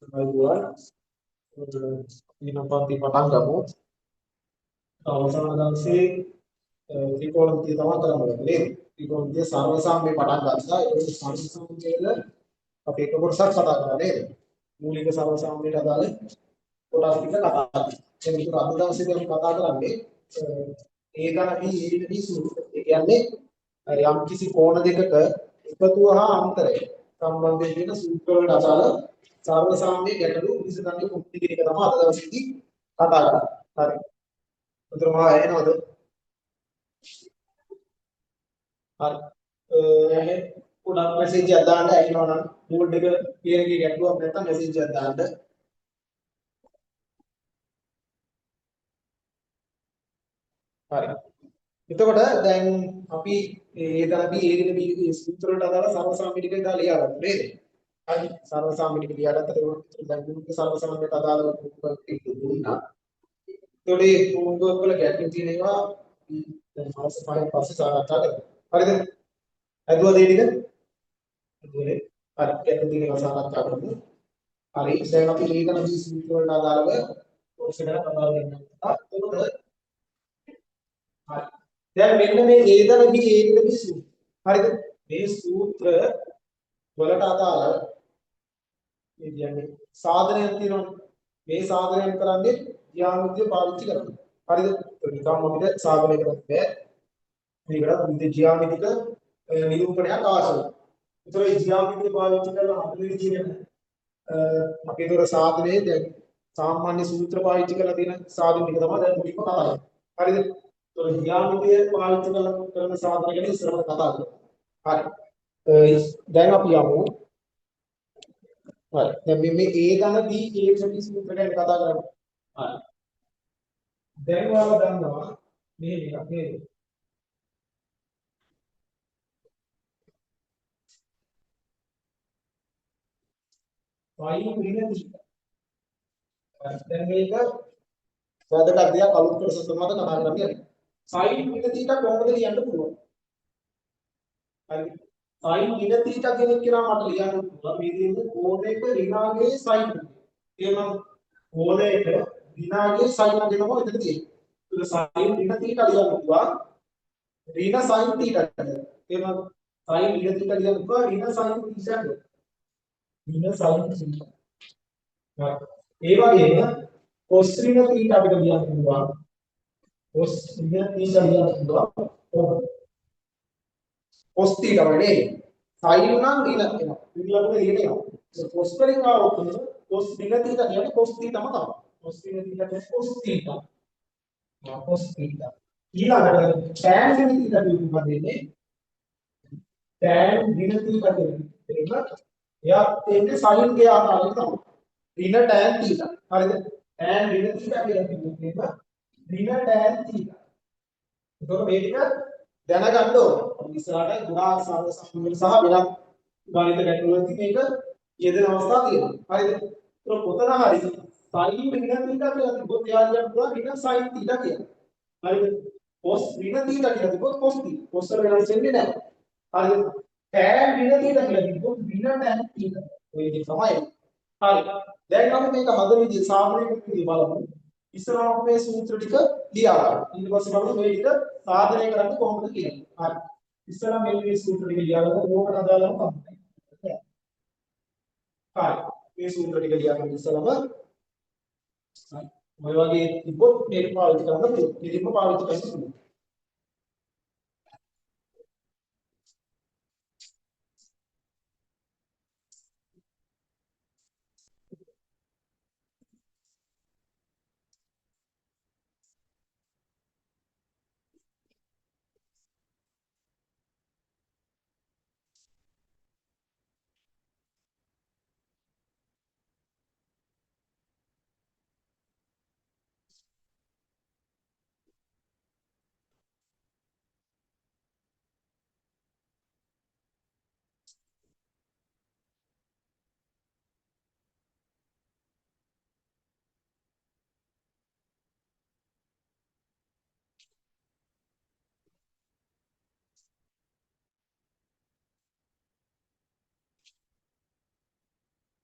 Kemajuan inovasi පටන් ගමු. අවසාන දවසේ ත්‍රිකෝණමිතිය තමයි කරන්න ඕනේ නේද? ත්‍රිකෝණමිතිය සර්ව සාම්‍ය පටන් ගත්තා. ඒක සර්ව සාම්‍යයේද අපි එක කොටසක් කතා කරා නේද? මූලික සර්ව සාම්‍යයට අදාළ කොටස් ටික කතා කරා. දැන් මේක අද දවසේදී අපි කතා කරන්නේ ඒ ගණනී ඊටදී සූත්‍රය. ඒ කියන්නේ යම් කිසි කෝණ දෙකක එකතුව හා අන්තරය සම්බන්ධයෙන් තියෙන සූත්‍ර වලට අදාළ සර්ව සාම්‍ය ගැටලු විසඳන්නේ කොහොමද කියන එක තමයි අද දවසේදී කතා කරන්නේ. හරි. උතර මා එනවද? හරි. පොඩක් මැසේජ් එකක් දාන්න ඇහෙනවනම් බෝඩ් එක ක්ලියර් එකේ ගැටලුවක් නැත්නම් මැසේජ් එකක් දාන්න. හරි. එතකොට දැන් අපි ඒතරදී ඒ දින මේ සූත්‍ර වලට අදාළ සර්ව සාම්‍ය ටික දාලා ලියා ගන්න නේද? හරි. සර්ව සාම්‍ය ටික ලියා ගත්තට ඒක දැන් මුලික සර්ව සාම්‍යයට අදාළව ටික දුන්නා. ඒතකොට මේ හෝම්වර්ක් වල ගැටලු තියෙන ඒවා දැන් මාස 5න් පස්සේ සාකච්ඡා කරමු. හරිද? හදුවද ඒ ටික? හදුවනේ. හරි. ගැටලු තියෙන ඒවා සාකච්ඡා කරමු. හරි. දැන් අපි ඊගන මේ සූත්‍ර වලට අදාළව කොටස ගැන කතා කරනවා. එතකොට හරි. දැන් මෙන්න මේ ඒදනදී ඒකදී සූත්‍ර. හරිද? මේ සූත්‍ර වලට අදාළ මේ කියන්නේ සාධනයක් තියෙනවනේ. මේ සාධනයෙන් කරන්නේ ජ්‍යාමිතිය පාවිච්චි කරනවා. හරිද? නිකම් අපිට සාධනය කරන්න බෑ. මේකට විවිධ ජ්‍යාමිතික නිරූපණයක් අවශ්‍යයි. ඒතර ඒ ජ්‍යාමිතිය පාවිච්චි කරලා අපේ කියන අපේ දොර සාධනයේ දැන් සාමාන්‍ය සූත්‍ර පාවිච්චි කරලා තියෙන සාධන ටික තමයි දැන් මුලින්ම කතා කරන්නේ. හරිද? ඒතර ජ්‍යාමිතිය පාවිච්චි කරන සාධන ගැන ඉස්සරහට කතා කරමු. හරි. දැන් අපි යමු. හරි. දැන් මේ A ධන B A සූත්‍ර ගැන කතා කරමු. හරි. දැන් ඔයාලා දන්නවා මේ එකක් නේද? sin ඍණ θ. දැන් මේක වැදගත් දෙයක් අලුත් කොටස තමයි කතා කරන්නේ. sin ඍණ θ කොහොමද ලියන්න පුළුවන්? හරි. sin ඍණ θ කෙනෙක් කියලා මට ලියන්න පුළුවන්. මේ දෙන්නේ කෝණයක ඍණාගේ sin. එහෙනම් කෝණයක ඍණාගේ sin දෙනම එතන තියෙන්නේ. ඒක sin ඍණ θ ලියන්න පුළුවන්. ඍණ sin θ කියලා. එහෙනම් sin ඍණ θ ලියන්න පුළුවන් ඍණ sin θ කියලා. ඍණ sin θ. හරි. ඒ වගේම cos ඍණ θ අපිට ලියන්න පුළුවන්. cos ඍණ θ ලියන්න පුළුවන්. cos θ වනේ sin නම් ඍණ එනවා. ඍණ ලකුණ ඍණ එනවා. ඒක cos වලින් ආවොත් cos ඍණ θ කියන්නේ cos θ තමයි. cos ඍණ θ කියන්නේ cos θ. cos θ. ඊළඟට tan ඍණ θ කියනවා දෙන්නේ tan ඍණ θ කියන්නේ එයා එන්නේ sin ගේ ආකාරයට තමයි. ඍණ tan θ. හරිද? tan ඍණ θ කියලා කියන්නේ ඍණ tan θ. එතකොට මේ ටික දැනගන්න ඕනේ. ඉස්සරහට ගුණාංක සමසම්පූර්ණ සහ වෙනත් ගණිත ගැටලු වලදී මේක යෙදෙන අවස්ථා තියෙනවා. හරිද? ඒක පොතන හරි sin ඍණ θ කියලා තිබ්බොත් එයා කියන්න පුළුවන් ඍණ sin θ කියලා. හරිද? cos ඍණ θ කියලා තිබ්බොත් cos θ. cos වල වෙනස් වෙන්නේ නැහැ. හරිද? tan ඍණ θ කියලා තිබ්බොත් ඍණ tan θ. ඔය විදිහ තමයි. හරි. දැන් අපි මේක හදන විදිහ සාමාන්‍යයෙන් විදිහ බලමු. ඉස්සරහම මේ සූත්‍ර ටික ලියා ගන්න. ඊට පස්සේ බලමු මේ ටික සාධනය කරන්නේ කොහොමද කියලා. හරි. ඉස්සරහම මේ සූත්‍ර ටික ලියා ගන්න ඕකට අදාළව තමයි. හරි. මේ සූත්‍ර ටික ලියා ගන්න ඉස්සරහම හරි. ඔය වගේ තිබ්බොත් මේක පාවිච්චි කරන්න පුළුවන්. ඉතින්ම පාවිච්චි කරන්න පුළුවන්.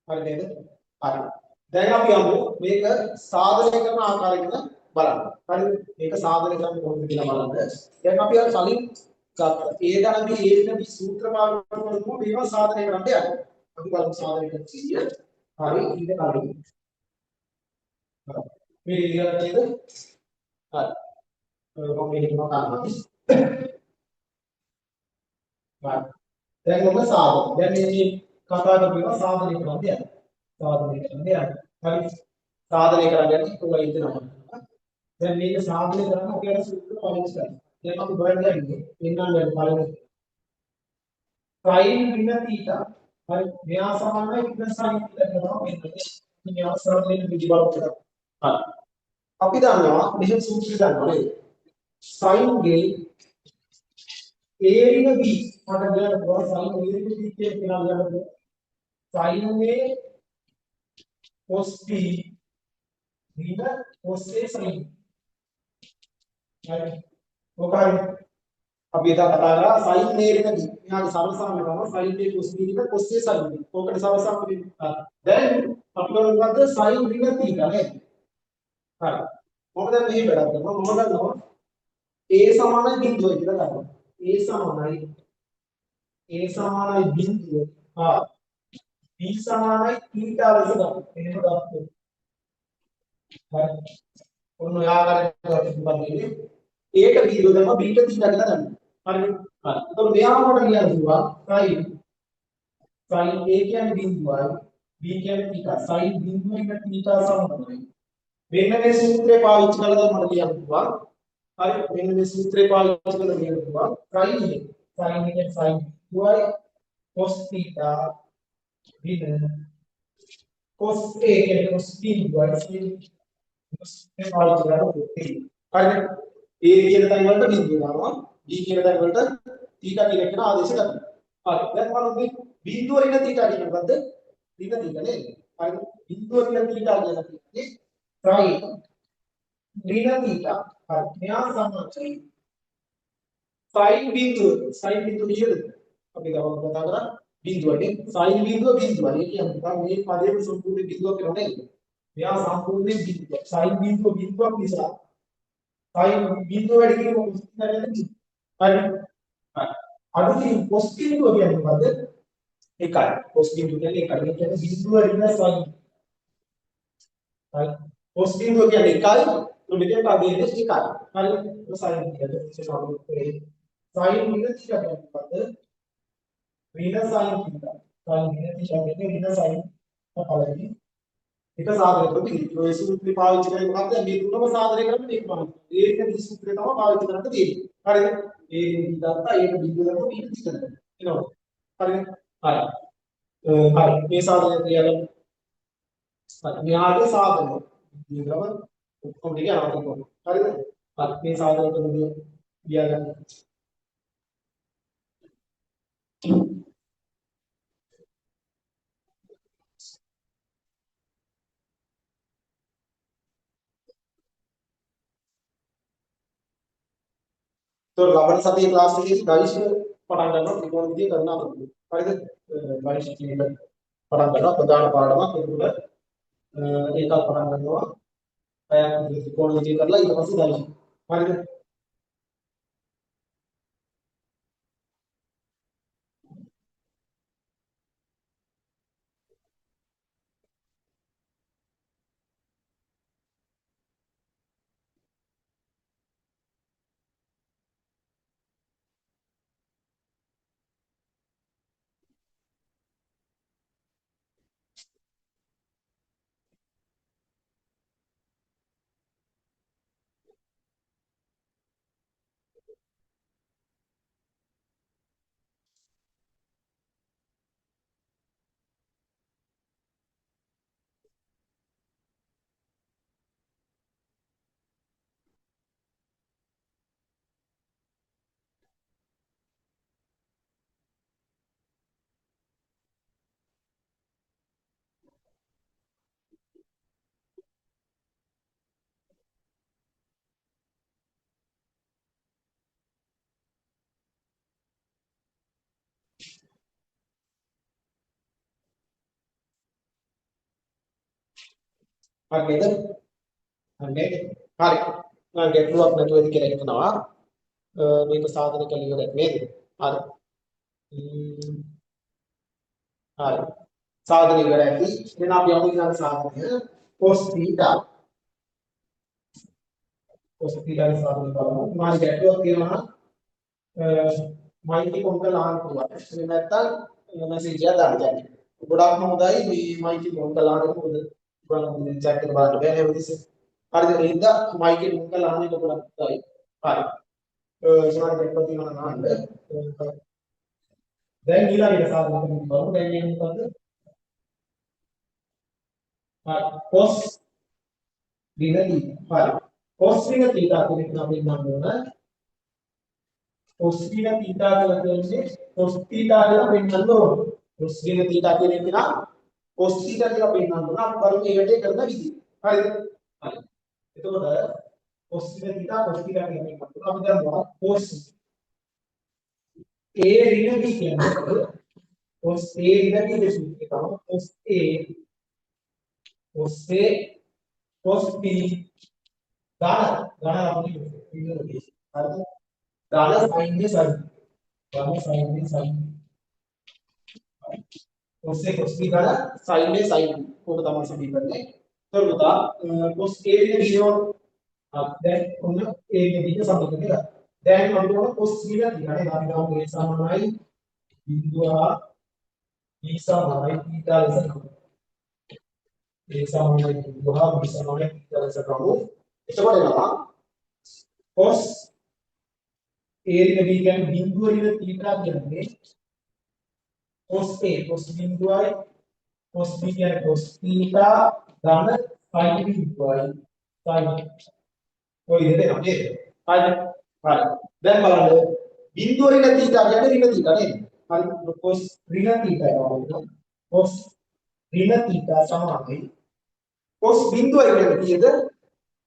හරි නේද? හරි. දැන් අපි යමු මේක සාධනය කරන ආකාරය ගැන බලන්න. හරිද? මේක සාධනය කරන්න කොහොමද කියලා බලන්න. දැන් අපි අර කලින් ගත්තා. ඒ ධනදී ඒ වෙන සූත්‍ර පාඩම කරමු මේවා සාධනය කරන්න යනවා. අපි බලමු සාධනය කරන විදිය. හරි ඊට කලින්. මේ විදියට නේද? හරි. මම මේක කරනවා. හරි. දැන් ඔන්න සාධන. දැන් මේ කතා කරපුවා සාධනය කරන්න යනවා. සාධනය කරන්න යනවා. හරි. සාධනය කරන්න යන්නේ කොහොමද ඉතනම. දැන් මේක සාධනය කරන්න අපි අර සූත්‍ර පාවිච්චි කරනවා. දැන් අපි හොයන්න යන්නේ පෙන්වන්න බලමු. sin ඍණ θ හරි මෙයා සමානයි ඍණ sin θ කරනවා වෙන්නේ. මේ අවසරයෙන් විදි බලන්න. හරි. අපි දන්නවා මෙහෙම සූත්‍රය දන්නවා නේද? sin ගේ a ඍණ b මට කියන්න පුළුවන් sin a ඍණ b කියන කියනවා sin a cos b ඍණ cos a sin. හරි. මොකයි අපි එදා කතා කරා sin a ඍණ b. මෙයාගේ සමසාම කරනවා sin a cos b ඍණ cos a sin b. ඕකට සමසාම වෙනවා. දැන් අපි මොකද sin ඍණ θ නේද? හරි. මොකද මේ වැඩක් කරනවා මොකද කරනවා a සමානයි බිඳුවයි කියලා ගන්නවා. a සමානයි බිඳුව. හා b සමානයි θ ලෙස ගන්නවා. එහෙම ගත්තොත් හරි. ඔන්න ඔය ආකාරයට ගන්න. ඒක බිඳුව තමයි බීට θ කියලා ගන්නවා. හරිද? හරි. එතකොට මෙයාම කොට කියලා දුවා sin a කියන්නේ බිඳුවයි b කියන්නේ θ. sin බිඳුවයි θ සමානයි. මෙන්න මේ සූත්‍රය පාවිච්චි කරලා මට කියන්න පුළුවන්. හරි මෙන්න මේ සූත්‍රය පාවිච්චි කරලා කියන්න පුළුවන්. sin එකෙන් sin y cos theta ඍණ cos a කියන්නේ cos t y මේ පාවිච්චි කරලා හරිද? a කියන තැන් වලට බිඳුව දානවා. b කියන තැන් වලට theta කියලා කියන ආදේශ ගන්නවා. හරි. දැන් බලමු මේ බිඳුව ඍණ theta කියන්නේ මොකද්ද? ඍණ theta නේද? හරිද? බිඳුව ඍණ theta කියන්නේ sin ऋण थीटा हर මෙයා සමානයි sin බිඳුව කියද අපි ගමන් කතා කරා බිඳුවනේ sin බිඳුව බිඳුවයි ඒ කියන්නේ මේ පදයේ සම්පූර්ණ බිඳුවක් කියලා නේද මෙයා සම්පූර්ණයෙන් බිඳුව sin බිඳුව බිඳුවක් නිසා sin බිඳුව වැඩි කිරීම උත්තරන්නේ හරි අදුකින් cos බිඳුව කියන්නේ මොකද්ද එකයි cos බිඳුව කියන්නේ එකයි ඒ කියන්නේ බිඳුව ඍණ sin හරි cos බිඳුව කියන්නේ එකයි මෙතෙන්ට අදින්නේ එකයි. හරිද? sin කියද sin ඍණ θ කියන්නේ මොකද්ද? ඍණ sin θ. sin ඍණ θ කියන්නේ ඍණ sin පළවෙනි. එක සාධනය කරපු ඉතින් ඔය සූත්‍රය පාවිච්චි කරේ මොකක්ද? මේ තුනම සාධනය කරන්න මේක බලන්න. ඒක මේ සූත්‍රය තමයි පාවිච්චි කරන්න තියෙන්නේ. හරිද? ඒක විදිහට ඒක බිඳුව ගන්න ඊට විස්තර කරනවා. එනවා. හරිද? හරි. හරි. මේ සාධනය කියලා හරි. මෙයාගේ සාධනය. ඊළඟ ඔක්කොම ටික අරගෙන හරිද? හරි මේ සාධනයට මුලිය ලියාගන්න. તો ලබන සතියේ ක්ලාස් එකේදී ගයිෂ් පටන් ගන්නවා ත්‍රිකෝණ විදිය කරන අතරතුර. හරිද? ගයිෂ් කියන පටන් ගන්නවා ප්‍රධාන පාඩමක් ඒකට ඒකත් පටන් ගන්නවා. පැයක් ත්‍රිකෝණ විදිය කරලා ඊට පස්සේ ගයිෂ්. හරිද? හරිද? හරි. හරි. මම ගැටලුවක් නැතුව ඉති කියලා හිතනවා. මේක සාධන කළ ඉවරයි නේද? හරි. හරි. සාධන ඉවරයි. එහෙනම් අපි යමු ඊළඟ සාධනය. cos theta. cos theta ගේ සාධනය බලමු. මාගේ ගැටලුවක් තියෙනවා මයිටි කොන්කල් ආන්න පුළුවන්. එහෙම නැත්නම් මැසේජ් එකක් දාන්න ගන්න. ගොඩාක්ම හොඳයි මේ මයිටි කොන්කල් ආන්න මොකද බලන්න chat එක බලන්න බෑ නේද ඉතින්. හරිද? ඒ හින්දා මයිටි කොන්කල් ආන්න එක ගොඩක් හොඳයි. හරි. සමාන ගැටලුවක් තියෙනවා නම් ආන්න. දැන් ඊළඟට සාධනය කරමු. දැන් මේ මොකද්ද? හරි. cos ඍණ θ. හරි. cos ඍණ θ කියන එක අපි ගන්න ඕන. cos ඍණ θ කියලා කියන්නේ cos θ කියලා පෙන්නන්න ඕන. cos ඍණ θ කියන එක නම් cos θ කියලා පෙන්නන්න ඕන. අපි බලමු ඒ වැඩේ කරන විදිහ. හරිද? හරි. එතකොට cos ඍණ θ cos θ කියලා පෙන්නන්න ඕන. අපි දන්නවා cos a ඍණ b කියන්නේ cos a ඍණ b දෙසුනේ තමයි cos a cos a cos b ගාන අපි ඉන්නේ. හරිද? ගාන sin නේ sin. ගාන sin නේ sin. cos a cos b ගාන sin නේ sin. ඕක තමයි සිද්ධ කරන්නේ. එතකොට cos a නේ විනෝඩ දැන් ඔන්න a නේ විදිහ සම්බන්ධ කරලා. දැන් අපිට ඕන cos b ලා තියෙනවා. අපි ගමු a සමානයි බිඳුව b සමානයි θ ලෙස ගමු. a සමානයි බිඳුව b සමානයි θ ලෙස ගමු. එතකොට එනවා cos a ඍණ b කියන්නේ බිඳුව ඍණ θ කියන්නේ cos a cos බිඳුවයි cos b කියන්නේ cos θ ධන sin බිඳුවයි sin ඔය විදිහට එනවා නේද? හරිද? හරි. දැන් බලන්න බිඳුව ඍණ θ කියන්නේ ඍණ θ නේද? හරි. cos ඍණ θ යනවා. cos ඍණ θ සමානයි cos බිඳුවයි කියන්නේ කීයද?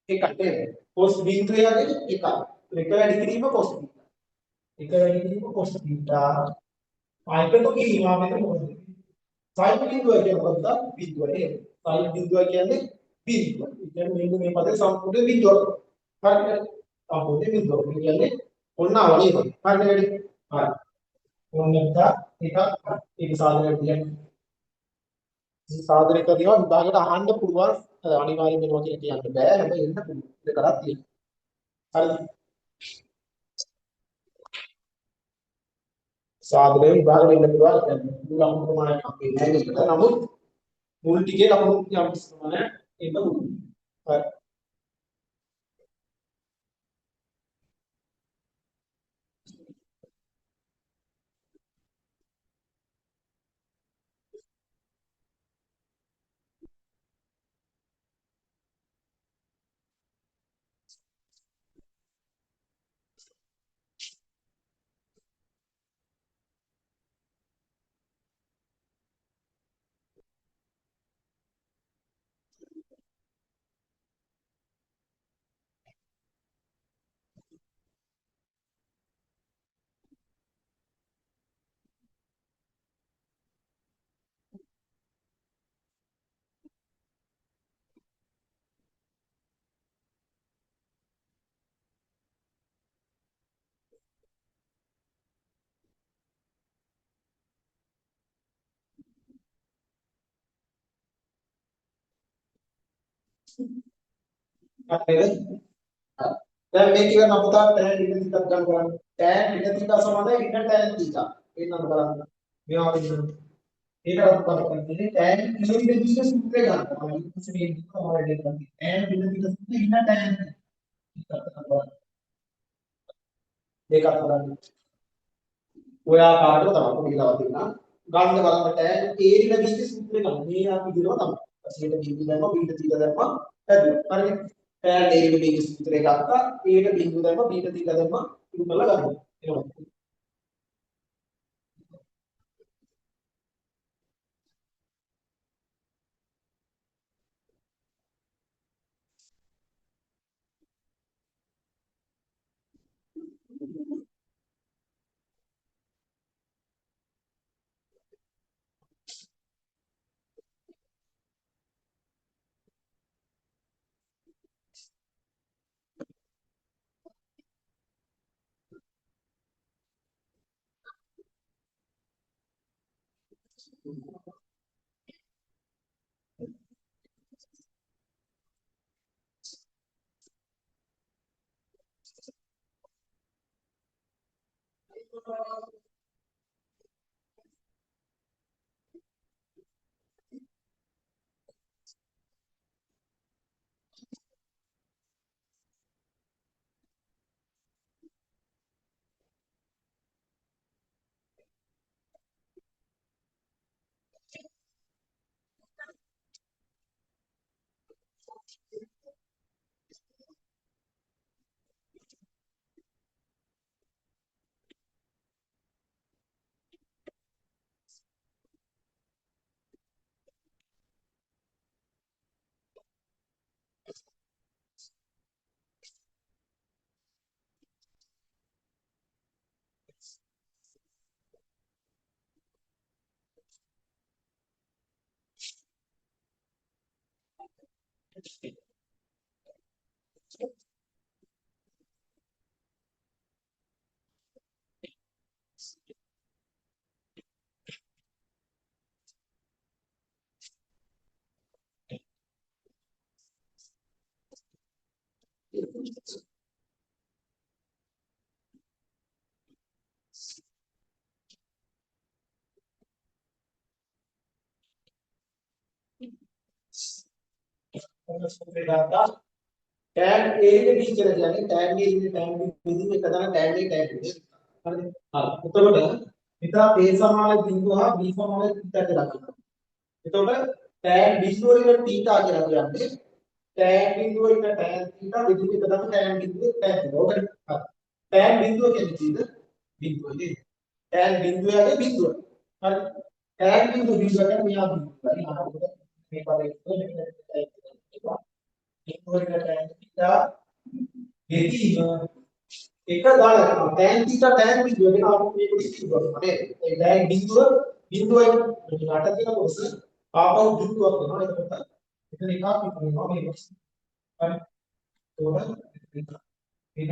එකක් නේද? cos බිඳුව යන්නේ එකක්. එක වැඩි කිරීම cos θ. එක වැඩි කිරීම cos θ. ආයතන කිරීම මෙතන මොකද? sin බිඳුව කියන්නේ මොකද්ද? බිඳුව නේද? sin බිඳුව කියන්නේ බිඳුව. ඒ කියන්නේ මේ පදේ සම්පූර්ණ බිඳුව. හරිද? සම්පූර්ණ බිඳුව. ඒ කියන්නේ ඔන්න අවලි එක. හරිද වැඩි? හරි. ඔන්න එකක් ඒක සාධනයක් කියන්නේ. මේ සාධනය කරනවා විභාගයට අහන්න පුළුවන්. අනිවාර්යෙන් වෙනවා කියලා කියන්න බෑ. හැබැයි එන්න පුළුවන්. දෙකක් තියෙනවා. හරිද? සාධනය විභාගෙ ඉන්න පුළුවන් මුල් ලකුණු ප්‍රමාණයක් අපි නැහැ නේද? නමුත් මුල් ටිකේ ලකුණු යම් කිසි ප්‍රමාණයක් එන්න පුළුවන්. හරි. හරිද? දැන් මේක ඉවර නම් පුතා tan ඍණ θ ගන්න බලන්න. tan ඍණ θ සමානයි ඍණ tan θ. එන්නත් බලන්න. මේවා අපි ඉන්න. ඒකට උත්තර කරන්නේ tan ඍණ θ සූත්‍රය ගන්න. මම ඉතින් මේ කොහොමද දෙන්නේ? tan ඍණ θ සූත්‍රය ඍණ tan θ. මේකත් බලන්න. ඔයා කාටද තමයි පොඩි දාලා දෙන්නා. ගන්න බලන්න tan a ඍණ b ගේ සූත්‍රය ගන්න. මේ අපි දිනවා තමයි. ඊට b දැම්මා b ට θ දැම්මා. හැදුවා. හරිද? tan a ඍණ b ගේ සූත්‍රය ගත්තා. a ට බිඳුව දැම්මා b ට θ දැම්මා. ඉතුරු කරලා ගන්නවා. එනවා. tan A ගේ B කියලා කියන්නේ tan A ඉන්නේ tan B විදිහට එක තමයි tan A tan B. හරිද? හරි. එතකොට හිතා A සමාන බිඳුව හා B සමාන θ කියලා ගන්නවා. එතකොට tan බිඳුව ඉන්න θ කියලා කියන්නේ tan බිඳුව ඉන්න tan θ විදිහට එක තමයි tan බිඳුව tan θ. ඕකනේ. හරි. tan බිඳුව කියන්නේ කීයද? බිඳුව නේද? tan බිඳුව යන්නේ බිඳුව. හරි. tan බිඳුව කියන්නේ මෙයා බිඳුව. හරි. මේ පදේ tan බෙදීම එක දාලා tan θ tan බිඳුව වෙන අපු මේක විශ්ලේෂණය නේද? ඒ tan බිඳුවයි යට තියෙන කොටස ආපහු බිඳුවක් වෙනවා. එතකොට එතන එකක් වෙනවා මේක. හරි. ඒකෝට ඉන්න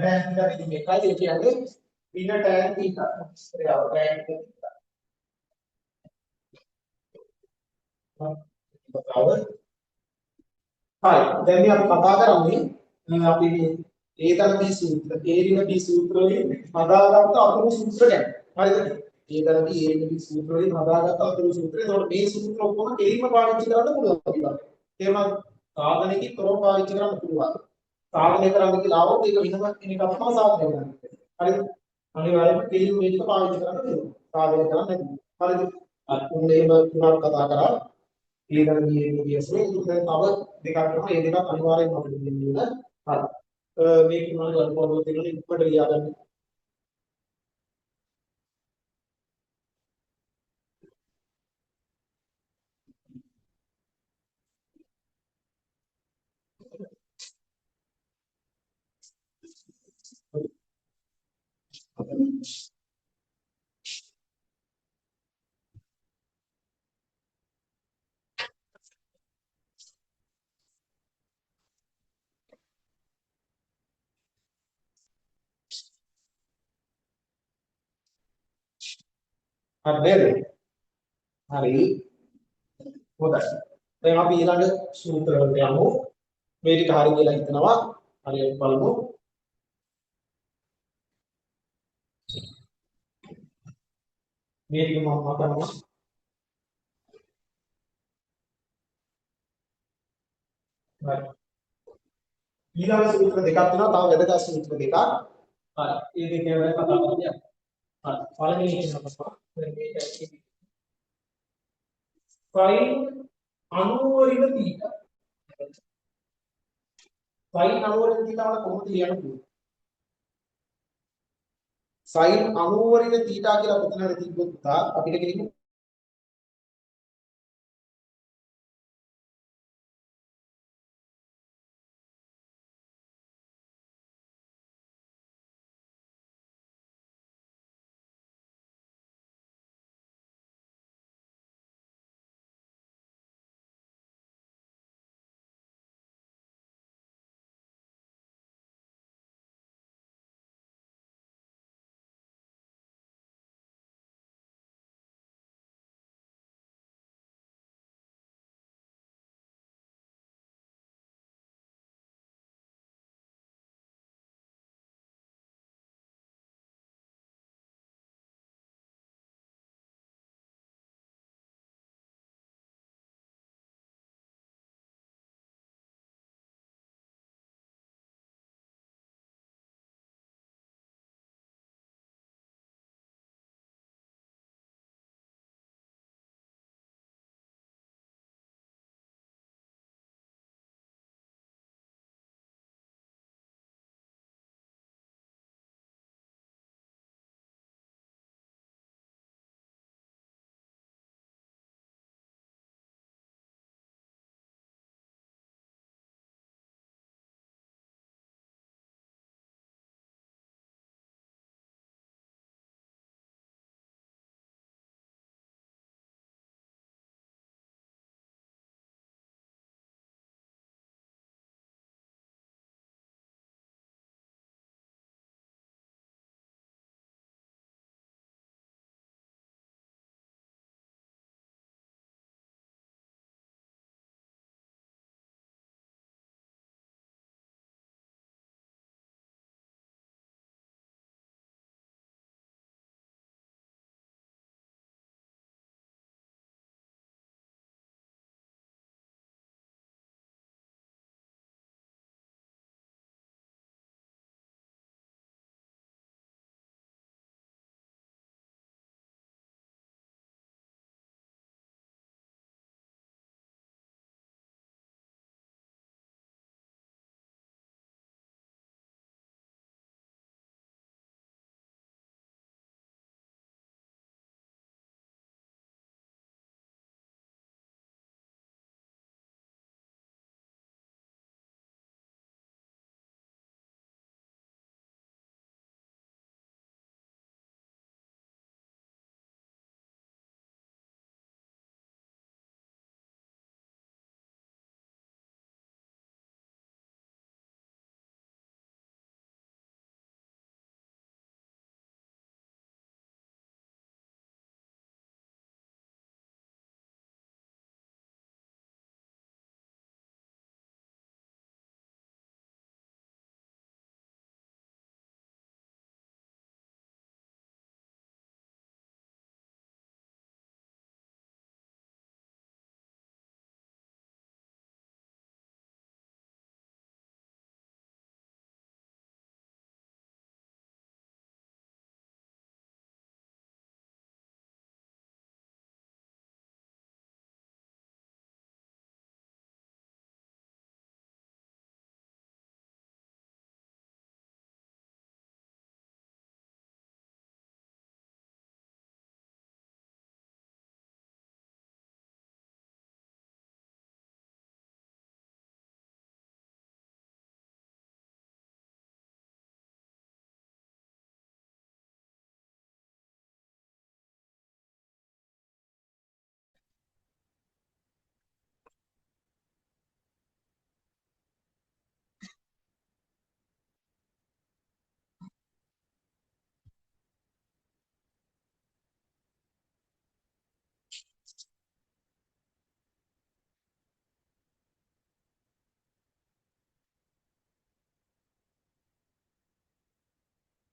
tan θ බෙදීම එකයි ඒ කියන්නේ ඉන්න tan θ. ඉස්සරහව tan θ. හරි. දැන් මේ අපි කතා කරන්නේ අපි මේ ඒතරදී සූත්‍ර, ඒරිනදී සූත්‍ර වලින් හදාගත්ත අතුරු සූත්‍ර ගැන. හරිද? ඒතරදී ඒරිනදී සූත්‍ර වලින් හදාගත්ත අතුරු සූත්‍ර. ඒතකොට මේ සූත්‍ර ඔක්කොම තේරිම පාවිච්චි කරන්න පුළුවන් කියලා. එහෙම සාධනෙකින් තොරව පාවිච්චි කරන්න පුළුවන්. සාධනය කරන්න කියලා આવොත් ඒක වෙනම කෙනෙක් අපම සාධනය කරන්න. හරිද? අනිවාර්යයෙන්ම තේරිම මේ ටික පාවිච්චි කරන්න පුළුවන්. සාධනය කරන්න නැති. හරිද? අර උන්නේ තුනක් කතා කරා. ඊළඟ මේ විදිහට ඒක තව දෙකක් කරනවා ඒ දෙකක් අනිවාර්යයෙන්ම අපිට දෙන්න ඕන. හරි. මේක මම අනුභව දෙන්න ඉක්මනට ලියා ගන්න. හරි නේද? හරි. හොඳයි. දැන් අපි ඊළඟ සූත්‍ර වලට යමු. මේ ටික හරි කියලා හිතනවා. හරියට බලමු. මේ ටික මම මතනවා. හරි. ඊළඟ සූත්‍ර දෙකක් තියෙනවා. තව වැදගත් සූත්‍ර දෙකක්. හරි. මේ දෙක ගැන කතා කරමු. හරි. පළවෙනි එක තමයි දැන් මේක sin 90 θ. sin 90 θ වල කොහොමද ලියන්න පුළුවන්? sin 90 θ කියලා කොතනද තිබ්බොත් අපිට කෙනෙක්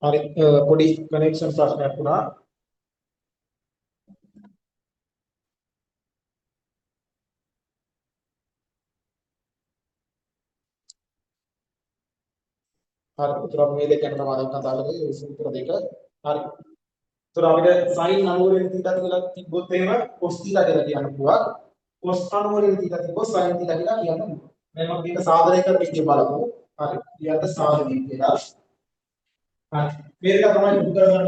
හරි පොඩි කනෙක්ෂන් ප්‍රශ්නයක් වුණා. හරි උතර මේ දෙක ගැන තමයි කතා කරන්නේ සූත්‍ර දෙක. හරි. ඒතර අපිට sin 90 θ කියලා තිබ්බොත් එහෙම cos θ කියලා කියන්න පුළුවන්. cos 90 θ තිබ්බොත් sin θ කියලා කියන්න පුළුවන්. දැන් අපි මේක සාධනය කරන විදිය බලමු. හරි. ඊට සාධනය කියලා. හරි. මේක තමයි උත්තර ගන්න.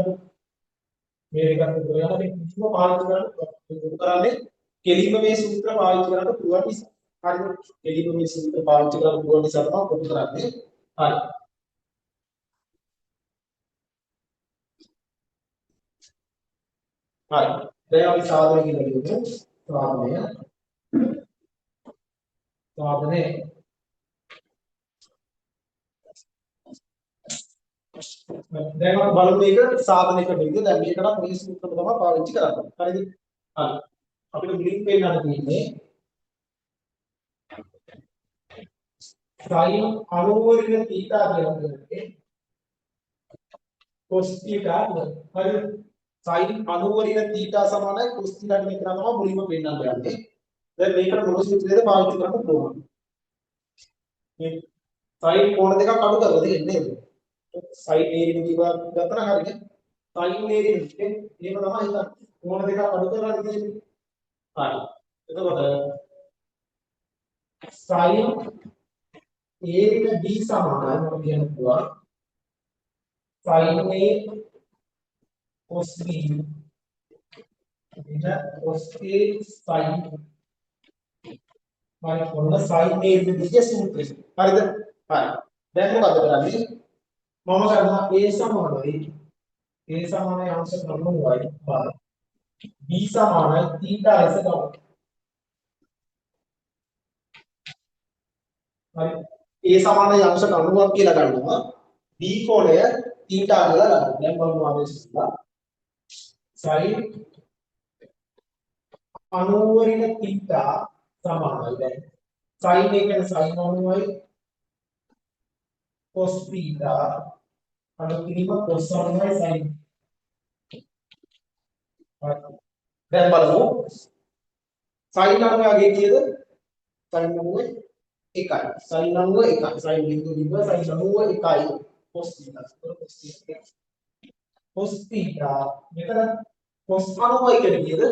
මේක උත්තර ගන්න අපි කිසිම පාවිච්චි කරන්න කරන්නේ කෙලින්ම මේ සූත්‍ර පාවිච්චි කරන්න පුළුවන් නිසා. හරිද? කෙලින්ම මේ සූත්‍ර පාවිච්චි කරන්න පුළුවන් නිසා තමයි උත්තර කරන්නේ. හරි. හරි. දැන් අපි සාධනය කියලා කියමු. සාධනය දැන් අපි බලමු මේක සාධනය කරන විදිහ. දැන් මේකට මේ සූත්‍රම තමයි පාවිච්චි කරන්නේ. හරිද? හරි. අපිට මුලින් පේන්න තියෙන්නේ sin 90 θ කියලා කියන්නේ cos θ නේ. හරිද? sin 90 θ සමානයි cos θ කියන එක තමයි මුලින්ම පෙන්නන්න යන්නේ. දැන් මේකට මොන සූත්‍රයද පාවිච්චි කරන්න පුළුවන්. මේ sin කෝණ දෙකක් අඩු කරලා තියෙන්නේ නේද? sin a විදිහට ගත්තා නම් හරිනේ. sin a විදිහට එහෙම තමයි හිතන්නේ. කෝණ දෙකක් අඩු කරලා තියෙන්නේ. හරි. එතකොට sin a විදිහට b සමානයි මම කියන්න පුළුවන්. sin a cos b විදිහට cos a sin හරි ඔන්න sin a විදිහේ සූත්‍රය. හරිද? හරි. දැන් මොකද කරන්නේ? මම කරනවා a සමානයි अंश 90y बार b समान थीटा ऐसे का हरि a समान अंश 90ක් කියලා ගන්නවා b කෝණය θ කියලා ගන්නවා දැන් බලමු ආදේශිකලා sin 90 ඍණ θ සමානයි දැන් sin එක කියන්නේ sin 90යි cos θ අනුකිරීම cos 90යි sin දැන් බලමු sin 90ගේ කීයද sin 90 එකයි sin 90 එකයි sin බිංදුව බිංදුව sin 90 එකයි cos θ cos θ මෙතන cos 90 කියන්නේ කීයද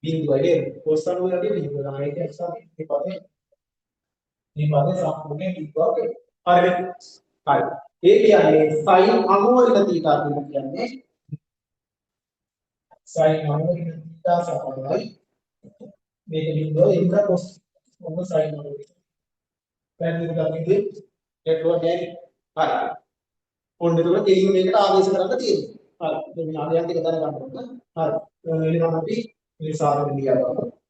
බිංදුවයි නේද cos 90 ගේ බිංදුව තමයි ඒක නිසා මේ පදේ සම්පූර්ණයෙන් බිංදුවක් හරිද හරි ඒ කියන්නේ sin 90 θ කියලා කියන්නේ sin 90 θ සමානයි මේක බිංදුව ඒක cos මොන sin 90 පැහැදිලිද කන්නේ ඒකෝ නෑ හරි ඕන්න එතකොට තේරුම මේකට ආදේශ කරන්න තියෙනවා හරි මේ ආදේශ ටික දැනගන්න ඕන හරි එහෙනම් අපි මේ සාධන ලියා ගන්නවා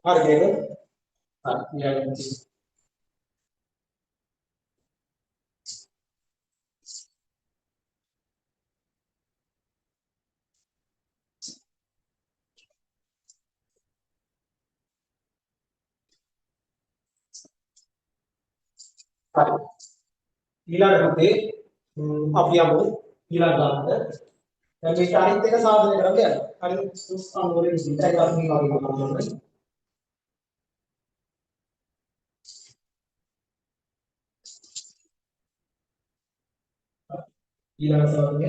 හරි මේක හරි ඊළඟට හරි ඊළඟට අපි යමු ඊළඟ ගන්නට දැන් මේක අනිත් එක සාධනය කරන්න යනවා හරි සුස්තම් වලින් විතරයි අපි මේ වගේ කරන්නේ ඊළඟ සාධනය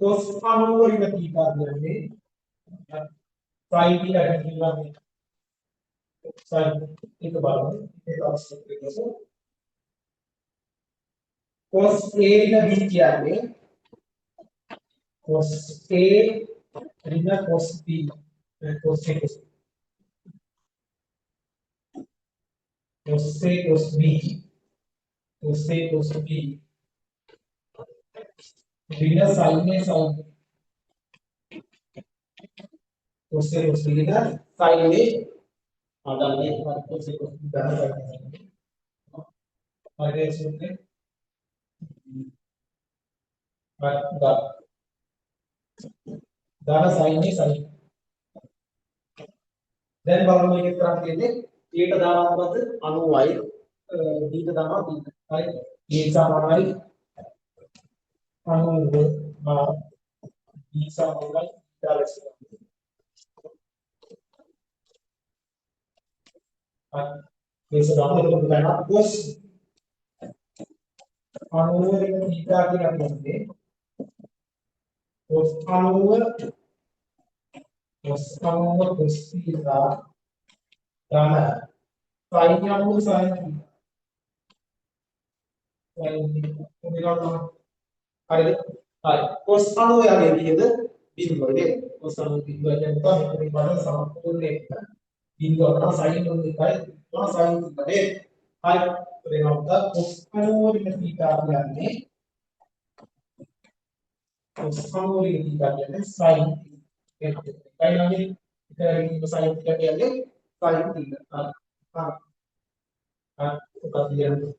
cos 90 වලින් තීටා කියන්නේ sin theta කියලා මේ sin එක බලමු ඒක අවශ්‍ය වෙන්නේ cos A ඍණ B කියන්නේ cos A ඍණ cos B cos A cos A cos B cos A cos B ऋण sin A sin cos A cos B ऋण sin A आदाने cos A cos B दाना sin A आगे सुनते दा दाना sin A sin දැන් බලමු මේකේ කරන් තියෙන්නේ A ට දානවා මොකද 90යි B ට දානවා 30යි හරි A සමානයි 90 B සමානයි 40 මේක ගන්න එතකොට ගන්න cos 90 රින් θ කියලා කියන්නේ cos 90 cos 90 cos θ ගන්න sin 90 sin හරිද? හරි. cos 90 යගේ විදිහද බිඳුව නේද? cos 90 බිඳුව කියනවා මේකේ බලන සම්පූර්ණ එක බිඳුව තමයි sin 1 එකයි තමයි sin 1 නේද? හරි. ඒකවල cos 90 රින් θ කියන්නේ cos 90 රින් θ කියන්නේ sin එකයි නේද? ඒකයි sin θ කියන්නේ sin θ. හරි. හරි.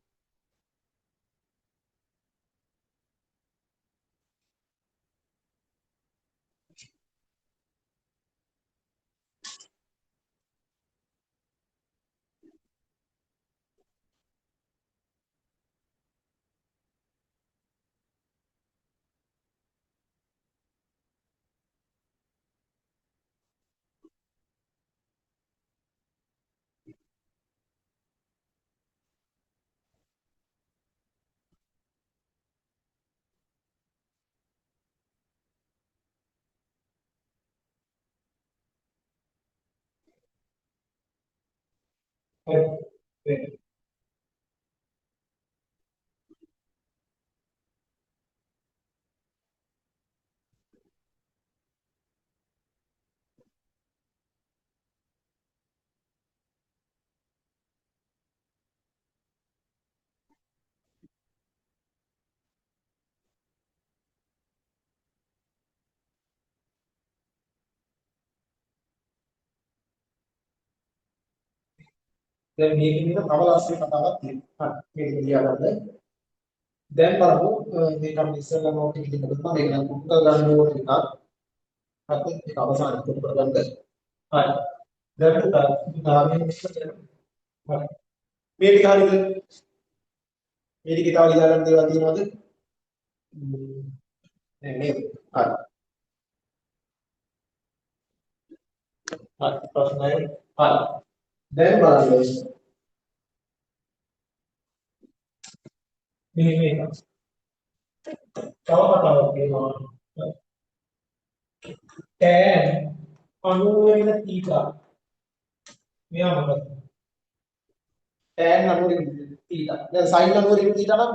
හරි. හරි. දැන් මේකේ නේද තව ලස්සන කතාවක් තියෙනවා. හරි මේක ලියාගන්න. දැන් බලමු මේක අපි ඉස්සෙල්ලා නෝට් එකකින් දෙන්නා මේක නම් පුට්ට ගන්න නෝට් එකක්. හරි ඒක අවසානයේ පුටු කරගන්න. හරි. දැන් පුතාගේ මේක කරනවා. හරි. මේ ටික හරියද? මේ ටිකේ තව ලියා ගන්න දේවල් තියෙනවද? නෑ නේද? හරි. හරි ප්‍රශ්නය හරි. දැන් බලන්න මේක තව කතාවක් තියෙනවා tan 90 වෙන θ මෙයා මොකද tan 90 වෙන θ දැන් sin 90 වෙන θ නම්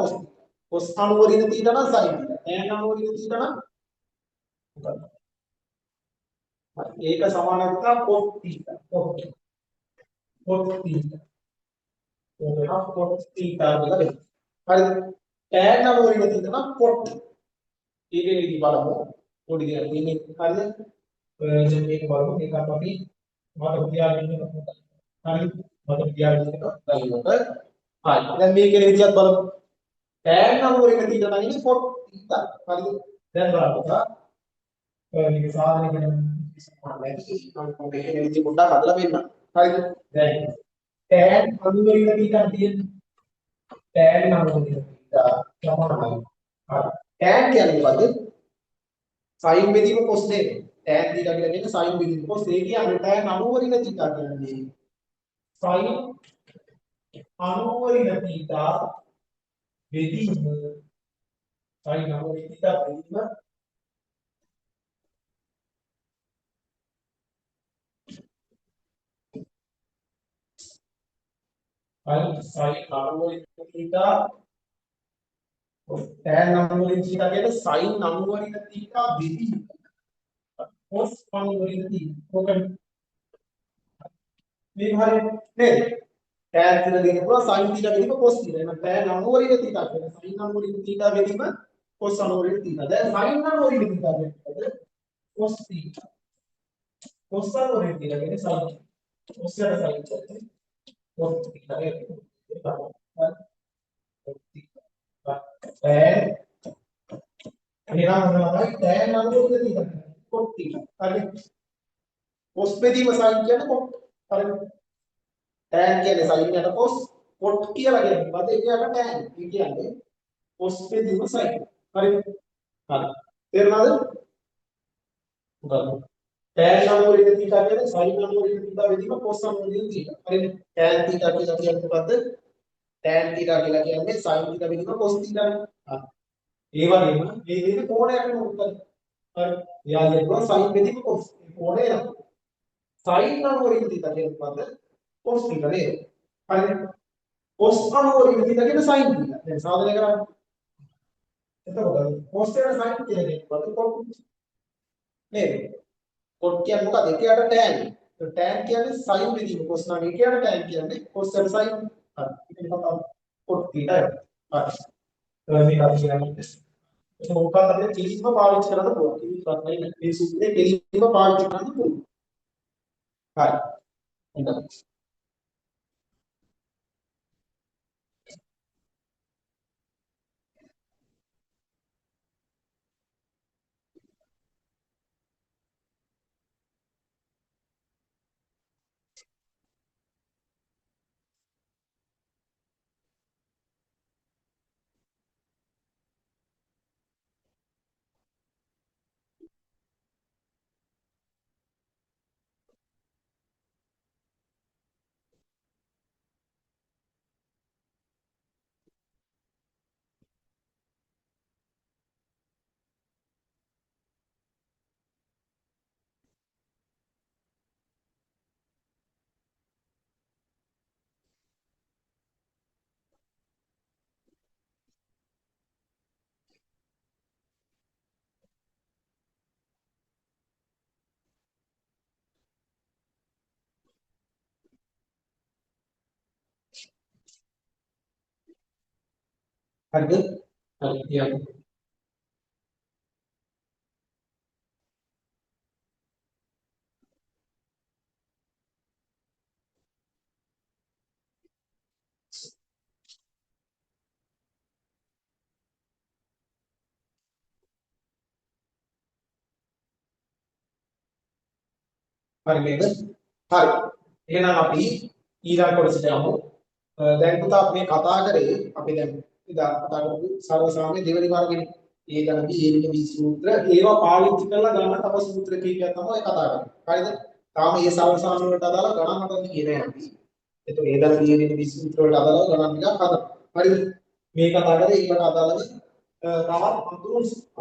cos 90 වෙන θ නම් sin θ tan 90 වෙන θ නම් මොකද ඒක සමාන වෙනවා cos θ cos θ ඒක cos θ කියලා හරිද tan 90 වෙන θ නම් cot ඒකේ ඉති බලමු පොඩි දෙයක් තියෙන්නේ හරිද දැන් මේක බලමු මේක අපි මට තියාගෙන ඉන්න හරි මට තියාගෙන ඉන්න ඩයිවට හරි දැන් මේකේ විදිහත් බලමු tan නම්බර් එක තීටා නැගින්නේ cot තීටා හරිද දැන් බලන්න මේක සාධනය කරන නැති මම මේකේ විදිහ පොඩ්ඩක් හදලා පෙන්නන්න හරිද දැන් tan නම්බර් එක තීටා තියෙන්නේ tan නම්බර් එක තීටා සමානයි හරි tan කියන්නේ මොකද්ද sin බෙදීම cos දෙක tan theta කියලා කියන්නේ sin බෙදීම cos ඒ කියන්නේ tan 90 theta කියන්නේ sin 90 theta බෙදීම sin 90 theta බෙදීම sin 90 theta tan 90 theta කියන්නේ sin 90 theta බෙදීම cos 90 theta කොහොමද මේ හරියට නේද tan theta දෙන්න පුළුවන් sin theta බෙදීම cos theta එහෙනම් tan 90 theta කියන්නේ sin 90 theta බෙදීම cos 90 theta දැන් sin 90 theta කියන්නේ cos theta cos 90 theta කියන්නේ sin cos යට sin කියන්නේ cos theta නේද ඒක තමයි tan එහෙනම් මොනවද tan 90 theta cos theta හරි cos බෙදීම sin කියන්නේ cos හරි tan කියන්නේ sin යට cos cot කියලා කියන්නේ මොකද ඒක යට tan ඒ කියන්නේ cos බෙදීම sin හරි හරි තේරුණාද මොකද tan නම්බර් එක theta කියන්නේ sin නම්බර් එක theta බෙදීම cos නම්බර් එක theta හරිද tan theta කියලා කියන්නේ මොකද්ද tan theta කියලා කියන්නේ sin theta බෙදීම cos theta නේ ඒ වගේම මේ විදිහට කෝණයක් නෙමෙයි හරි එයා කියනවා sin බෙදීම cos කෝණය නේද sin නම්බර් එක theta කියන්නේ මොකද්ද cos theta නේද හරිද cos නම්බර් එක theta කියන්නේ sin theta දැන් සාධනය කරන්න එතකොට cos එක sin කියන්නේ මොකද්ද cot නේද cot කියන්නේ මොකද එකයට tan tan කියන්නේ sin බෙදීම cos නම් එකයට tan කියන්නේ cos එක sin හරි ඒක තමයි cot theta හරි මේක අපි කියන්නේ ඒක මොකක්ද අපිට කෙලින්ම පාවිච්චි කරන්න පුළුවන් කිසිත් නැහැ මේ සූත්‍රයේ කෙලින්ම පාවිච්චි කරන්න පුළුවන් හරි හොඳයි හරිද හරි කියන්න හරි නේද හරි එහෙනම් අපි ඊළඟ කොටසට යමු දැන් පුතා අපි මේ කතා කරේ අපි දැන් ඉදා කතා කරපු සර්ව සාමාන්‍ය දෙවෙනි වර්ගෙනේ ඒ ගණන් ඒ විදිහ සූත්‍ර ඒවා පාවිච්චි කරලා ගන්න තව සූත්‍ර කීපයක් තමයි කතා කරන්නේ හරිද තාම මේ සර්ව සාමාන්‍ය වලට අදාළ ගණන් හදන්න කියන්නේ අපි එතකොට ඒ දල තියෙන මේ සූත්‍ර වලට අදාළව ගණන් ටිකක් හදන්න හරිද මේ කතා කරේ ඒකට අදාළව තවත්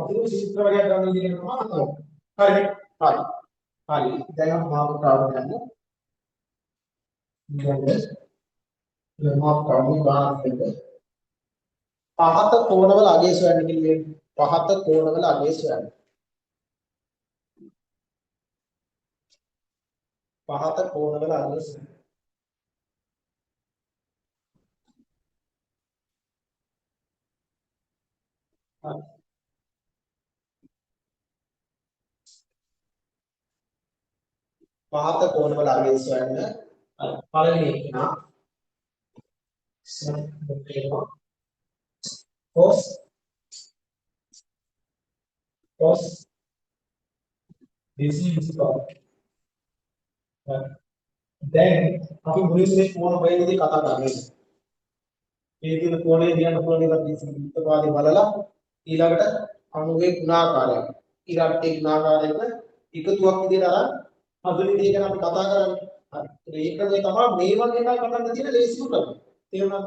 අතුරු සූත්‍ර වර්ගයක් ගන්න විදිහට තමයි කතා කරන්නේ හරි හරි දැන් අපි මාතෘකාවට යමු දැන් මාතෘකාවේ ගානකට පහත කෝණවල අගය සොයන්න කියන්නේ පහත කෝණවල අගය සොයන්න පහත කෝණවල අගය සොයන්න හරි පහත කෝණවල අගය සොයන්න පළවෙනි එක නා cos cos this is then අපි මුලින්ම කෝණ හොයනදී කතා කරන්නේ මේ දින කෝණය දියන්න පුළුවන් එක විස්තරවාදී බලලා ඊළඟට අණුවේ ගුණාකාරය ඉරට්ටේ ගුණාකාරයක එකතුවක් විදිහට අරන් හඳුනින දේ ගැන අපි කතා කරන්නේ. හරි. ඒකනේ තමයි මේ වගේ එකක් කරන්න තියෙන ලේසිම ක්‍රමය. තේරුණාද?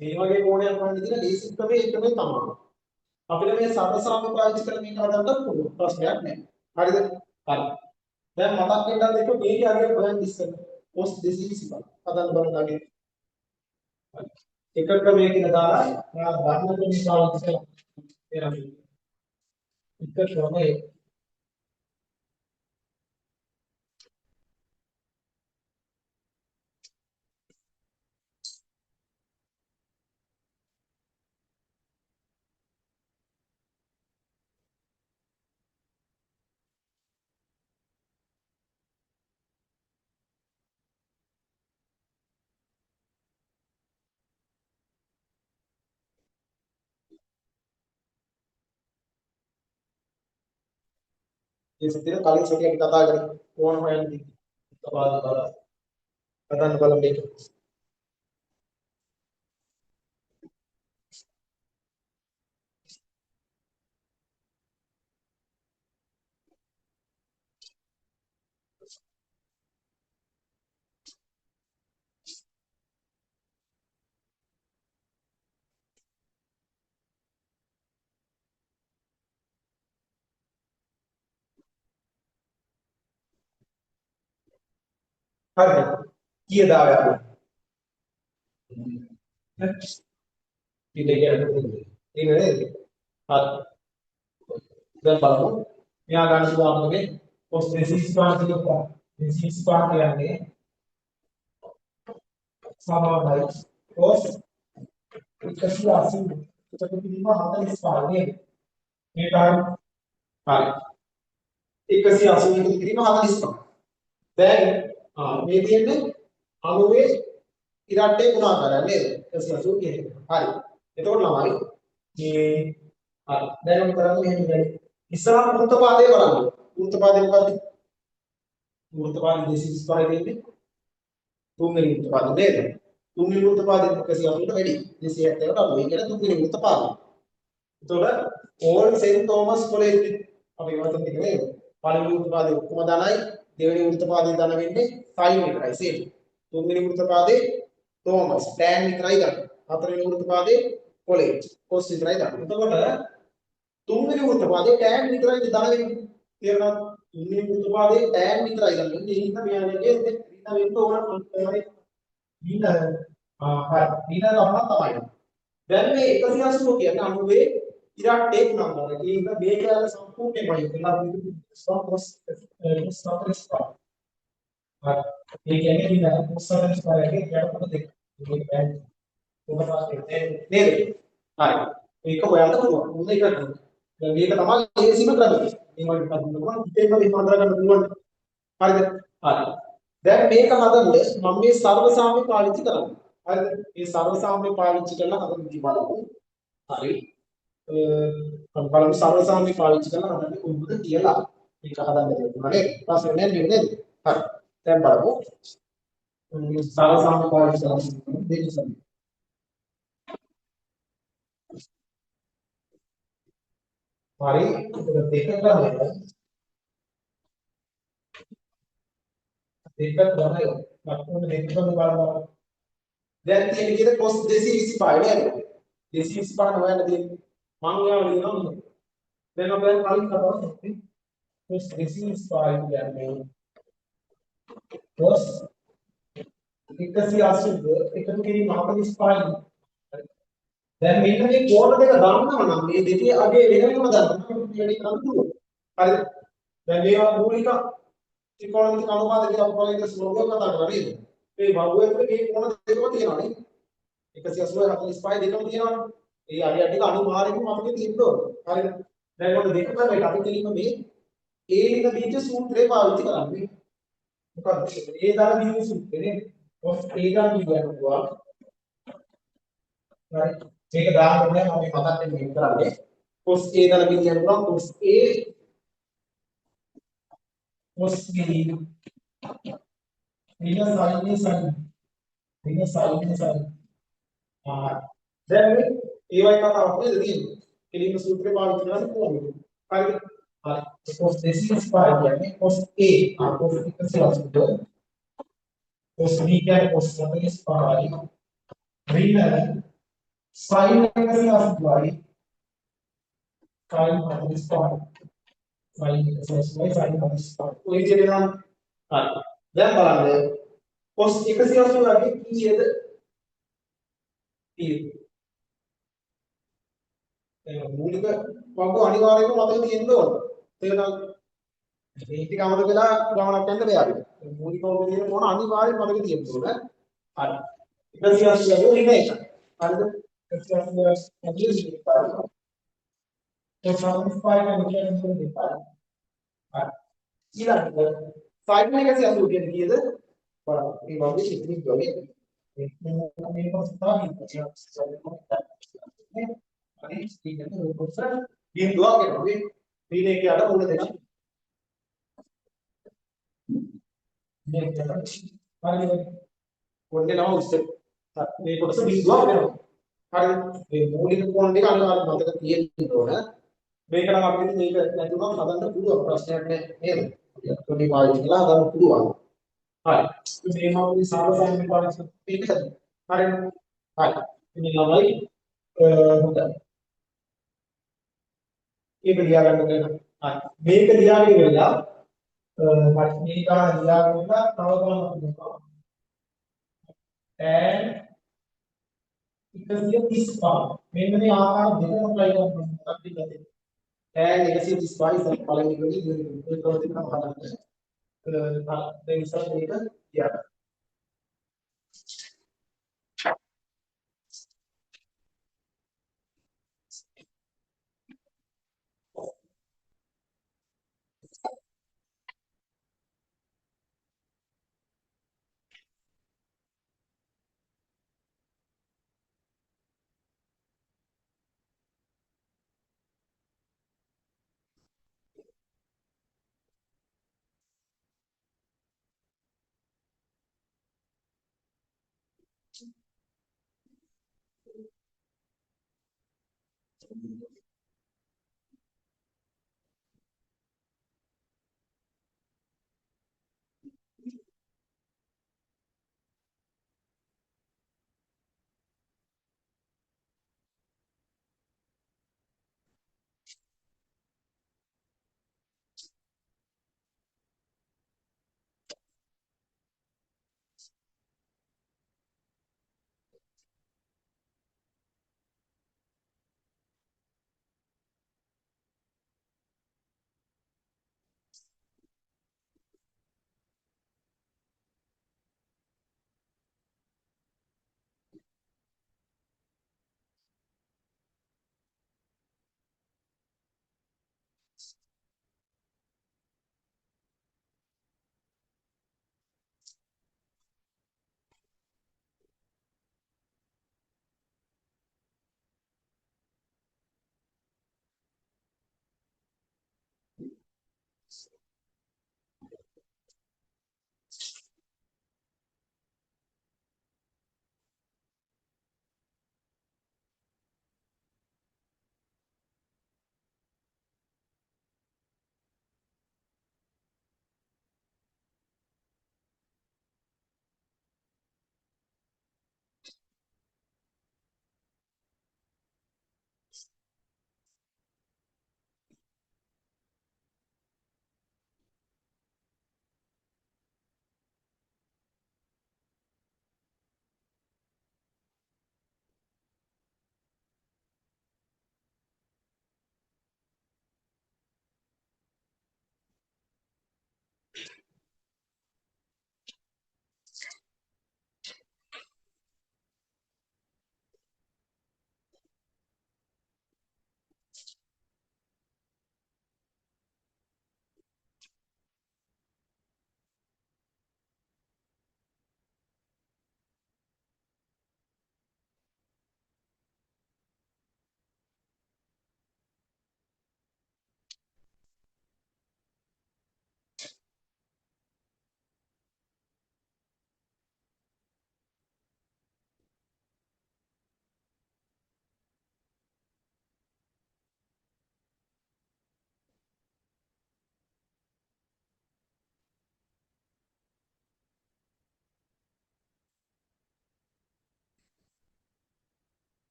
මේ වගේ කෝණයක් කරන්න තියෙන ලේසිම ක්‍රමය ඒක තමයි. අපිට මේ සර්වසාම පාවිච්චි කරලා මේක හදන්න පුළුවන්. ප්‍රශ්නයක් නැහැ. හරිද? හරි. දැන් මතක් වෙන්නත් එක්ක මේකේ අගය හොයන්න ඉස්සෙල්ල cos 220 හදන්න බලන්න අගය. හරි. එක ක්‍රමයකින් දාලා ඔයා ධර්ම ක්‍රමී පාවිච්චි කරලා තේරෙන්නේ. එක ක්‍රමයේ ඒ සතියේ කලින් සතියේ අපි කතා කරේ ඕන හොයන්නේ තපාද බල හදන්න බලන්න මේක. හරිද? කීයද ආවේ අපි? ඉතින් ඒක නේද? හරි. දැන් බලමු. මෙයා ගන්න උදාහරණයක cos 360 කියනවා. 360 කියන්නේ සමානයි cos 180 එතකොට පිළිම 45 නේද? මේක හරි. 180 පිළිම 45. දැන් මේ තියෙන්නේ 90 ඉරට්ටේ ගුණාකාරය නේද? 180 කියන්නේ. හරි. එතකොට ළමයි මේ හරි. දැන් මොකද කරන්නේ මෙහෙම ඉන්නේ. ඉස්සරහ වෘත්තපාදේ බලන්න. වෘත්තපාදේ මොකද්ද? වෘත්තපාදේ 235 දෙන්නේ. තුන්වෙනි වෘත්තපාදේ නේද? තුන්වෙනි වෘත්තපාදේ 180ට වැඩි. 270ට අඩු. ඒ කියන්නේ තුන්වෙනි වෘත්තපාදේ. එතකොට ඕල් සෙන්ට් තෝමස් කොලේජ් අපි වතන ටික නේද? පළවෙනි වෘත්තපාදේ ඔක්කොම ධනයි. දෙවෙනි වෘත්තපාදේ ධන වෙන්නේ sin විතරයි සේම. තුන්වෙනි වෘත්තපාදේ තෝමස් tan විතරයි ගන්න. හතරවෙනි වෘත්තපාදේ කොලේජ් cos විතරයි ගන්න. එතකොට තුන්වෙනි වෘත්තපාදේ tan විතරයි ධන වෙන්නේ. තේරුණාද? තුන්වෙනි වෘත්තපාදේ tan විතරයි ගන්න. ඒ හින්දා මෙයාගේ රින වෙන්න ඕන තමයි. රින හරි. රින ගන්න තමයි. දැන් මේ 180 කියන්නේ 90 ඉරට්ටේ ගුණාකාරය. ඒ හින්දා මේ කැලේ සම්පූර්ණයෙන්මයි කියලා cos ස්පාර්. හරි. ඒ කියන්නේ රින cos ස්පාර් එකේ යටකොට දෙක. මේක බෑන්. ඔබට නේද? හරි. මේක හොයන්න පුළුවන්. මොන එකද? දැන් මේක තමයි ලේසිම ක්‍රමය. මේ වගේ කරනකොට හිතේම මේක හඳුනා ගන්න පුළුවන්. හරිද? හරි. දැන් මේක හදන්න මම මේ සර්වසාම්‍ය පාවිච්චි කරනවා. හරිද? මේ සර්වසාම්‍ය පාවිච්චි කරලා හදන්න බලමු. හරි. බලමු සර්වසාම්‍ය පාවිච්චි කරලා හදන්නේ කොහොමද කියලා. මේක හදන්න දෙන්නවා නේද? ප්‍රශ්න නැහැ නේද? හරි. දැන් බලමු. සර්වසාම්‍ය පාවිච්චි කරලා දෙන්න. හරි. ඒක දෙක ක්‍රමයක්. දෙක ක්‍රමයක්. ලක්ෂණ දෙක ක්‍රම බලනවා. දැන් තියෙන විදිහට cos 225 නේද? 225 හොයන්න තියෙන්නේ. මම ඔයාලා ලියනවා. දැන් අපි කලින් කතා කරා cos 225 කියන්නේ cos 180 එකතු කිරීම 45. දැන් මෙන්න මේ කෝණ දෙක ගන්නවා නම් මේ දෙකේ අගය වෙනම ගන්නවා. අපිට වැඩි කරන්න පුළුවන්. හරිද? දැන් මේවා මූලික ත්‍රිකෝණමිතික අනුපාත කියලා අපි පොළේ ස්ලෝගය කතා කරා නේද? මේ බහුව ඇතුලේ මේ කෝණ දෙකම තියෙනවා නේ. 180 45 දෙකම තියෙනවානේ. ඒ අඩිය ටික අනුමානෙකින් අපිට තියෙන්න ඕන. හරිද? දැන් මොකද දෙක තමයි අපි කෙලින්ම මේ a ලින බීජ සූත්‍රය පාවිච්චි කරන්නේ. මොකද ඒ දාලා බිඳු සූත්‍රනේ cos a දාලා බිඳු යනවා හරි මේක දාන්න ඕනේ මම මේ මතක් වෙන්න කරන්නේ cos a දාලා බිඳු යනවා cos a cos b ऋण sin sin ආ දැන් මේ ඒවයි කතාවක් නේද තියෙන්නේ කෙලින්ම සූත්‍රේ පාවිච්චි කරලා කොහොමද හරිද හරි cos decision පහ කියන්නේ cos a cos එක සිරස්තුද cos b කියන්නේ cos 45 ऋण sin එක සිරස්තුයි sin 45 sin එක සිරස්තුයි sin 45 ඔය විදිහට නම් හරි දැන් බලන්න cos එක සිරස්තුයි කීයද මූලික වග අනිවාර්යයෙන්ම මතක තියෙන්න ඕන. තේරෙනවද? මේ ටික අමතක වෙලා ගමනක් යන්න බෑ අපිට. මූලික වග තියෙන ඕන අනිවාර්යයෙන්ම මතක තියෙන්න ඕන. හරි. 180 රින එක. හරිද? 180 ඇගිලි පාරක්. ඒ සම්පූර්ණ කියන්නේ දෙපාර. හරි. ඊළඟට 5 කියන්නේ කීයද? බලන්න. මේ වගේ ඉතිරි ගොඩේ මේ පස්තාවි හරි ඉතින් කොටස බිඳුවක් එනවා මේ ඊට යට මුල දෙක මේක තමයි හරි කොණ්ඩේ නම උස්සෙ මේ කොටස බිඳුවක් වෙනවා හරි මේ මූලික කොණ දෙක අනිවාර්යයෙන් මතක තියෙන්න ඕන මේක නම් අපිට මේක නැතුනම හදන්න පුළුවන් ප්‍රශ්නයක් නෑ නේද අපි පාවිච්චි කළා හදන්න පුළුවන් හරි මේ මම මේ සාමාන්‍ය පාවිච්චි මේක හරි හරි ඉතින් ළමයි හොඳයි ඒක ලියා ගන්න දෙන්න. හරි. මේක ලියාගෙන ඉවරලා මට මේ ගාන ලියාගෙන ඉවරලා තව ගානක් දෙනවා. tan 135. මෙන්න මේ ආකාර දෙකම try කරන්න අපිට තියෙන්නේ. tan 135 ඉතින් පළවෙනි එකේ ඒක තමයි හදන්න. දැන් ඉස්සර මේක ලියා ගන්න.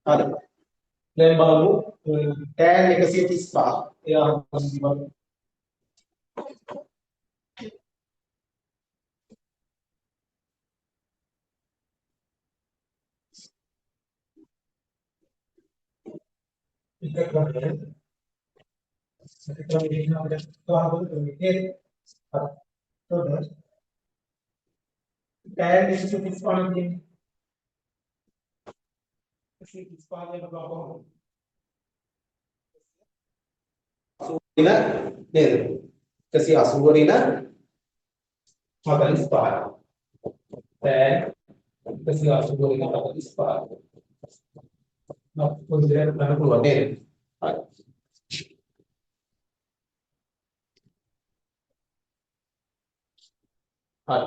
හරි. දැන් බලමු tan 135 එයා හම්බුනේ එක ක්‍රමයෙන් ක්‍රමයෙන් අපිට කොහොමද කරන්නේ හරි. එතකොට tan 135 කියන්නේ 135 වෙන කොහොමද? සූරින නේද? 180 වරින 45. tan 180 වරින 45. පොඩි දෙයක් ගන්න පුළුවන් නේද? හරි. හරි.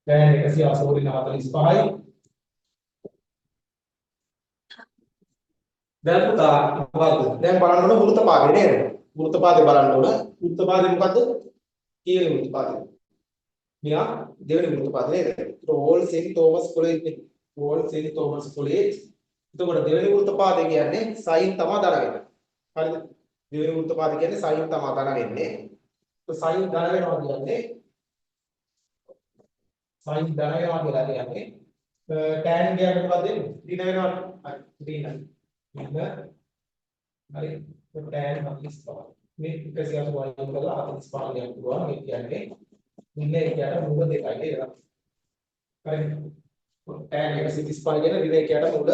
දැන් 180 වරින 45යි. දැන් පුතා මොකද්ද? දැන් බලන්න ඕන වෘත්ත පාදේ නේද? වෘත්ත පාදේ බලන්න ඕන. වෘත්ත පාදේ මොකද්ද? කීයේ වෘත්ත පාදේ? මෙයා දෙවෙනි වෘත්ත පාදේ නේද? ඒක හෝල් සෙන් තෝමස් කොලේ ඉන්නේ. හෝල් සෙන් තෝමස් කොලේ. එතකොට දෙවෙනි වෘත්ත පාදේ කියන්නේ සයින් තමයි ධන වෙන්නේ. හරිද? දෙවෙනි වෘත්ත පාදේ කියන්නේ සයින් තමයි ධන වෙන්නේ. તો සයින් ධන වෙනවා කියන්නේ සයින් ධන වෙනවා කියලා කියන්නේ tan කියන්නේ මොකක්ද වෙන්නේ? ඍණ වෙනවා. හරි. ඍණ. හරි. tan 45. මේ 180 වයින් කරලා 45 ගන්න පුළුවන්. ඒ කියන්නේ ඍණ එකට මූල දෙකයි නේද? හරි. tan 135 කියන ඍණ එකට මූල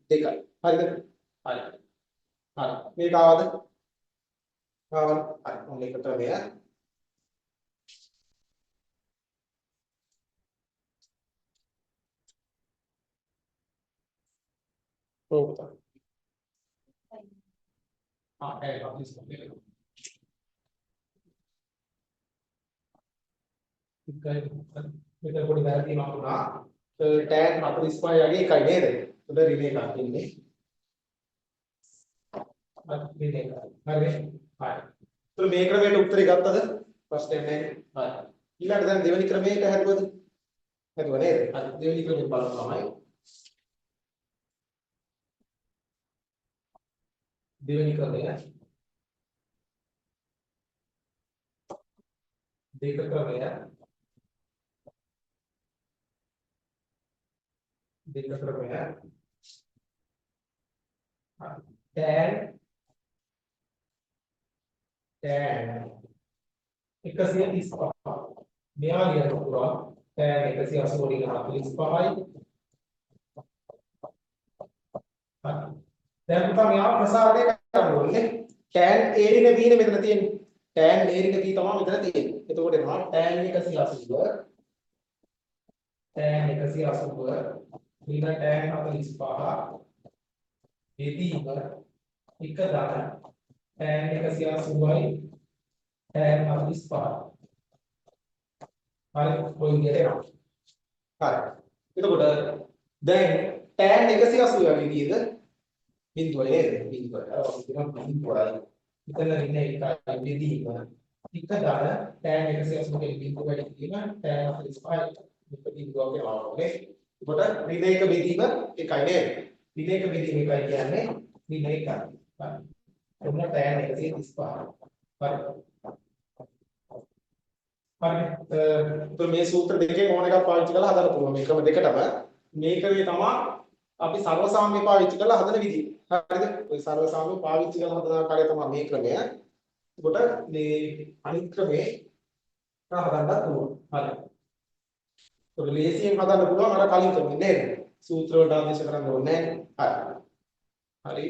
දෙකයි. හරිද? හරි. හරි. මේක ආවද? ආවද? හරි. ඔන්න එකට මෙයා ඔව්. tan 45. මෙතන පොඩි වැරදීමක් වුණා. tan 45 යගේ එකයි නේද? උඩ ඍණ එකක් ඉන්නේ. ඍණ එකයි. හරි. හරි. ඒතර මේ ක්‍රමයට උත්තරේ ගත්තද? ප්‍රශ්නයක් නැහැ. හරි. ඊළඟට දැන් දෙවෙනි ක්‍රමයට හැදුවද? හැදුවා නේද? හරි. දෙවෙනි ක්‍රමෙත් බලමු තමයි. දෙවෙනි ක්‍රමය දෙක ක්‍රමය දෙක ක්‍රමය tan 135 මෙයා ලියන්න පුළුවන් tan 180 රින් 45යි. දැන් පුතා මෙයා ප්‍රසාරණය කරන්න ඕනේ. tan a රින b නේ මෙතන තියෙන්නේ. tan a රින b තමයි මෙතන තියෙන්නේ. එතකොට එනවා tan 180 tan 180 රින tan 45 බෙදීම එක දාන tan 180යි tan 45. හරි ඔය විදිහට එනවා. හරි. එතකොට දැන් tan 180 වගේ කීයද? බිඳුව නේද? බිඳුව. අර බිඳුවයි. මෙතන ඉන්න එකයි බෙදීම. එක දාන tan 180 බිඳුව වැඩි කිරීම tan 45 බිඳුව කියලා වගේ. එතකොට ඍණ එක බෙදීම එකයි නේද? ඍණ එක බෙදීම එකයි කියන්නේ ඍණ එකයි. හරි. එතන tan 135. හරි. හරි මේ සූත්‍ර දෙකේ මොන එකක් පාවිච්චි කරලා හදන්න පුළුවන් මේ ක්‍රම දෙකටම මේකේ තමයි අපි සර්වසාම්‍ය පාවිච්චි කරලා හදන විදිය. හරිද? ඔය සර්වසාම්‍ය පාවිච්චි කරලා හදන ආකාරය තමයි මේ ක්‍රමය. එතකොට මේ අනිත් ක්‍රමේ හදන්නත් පුළුවන්. හරි. ඔය ලේසියෙන් හදන්න පුළුවන් අර කලින් ක්‍රමෙ නේද? සූත්‍ර වලට ආදේශ කරන්න ඕනේ නැහැ. හරි. හරි.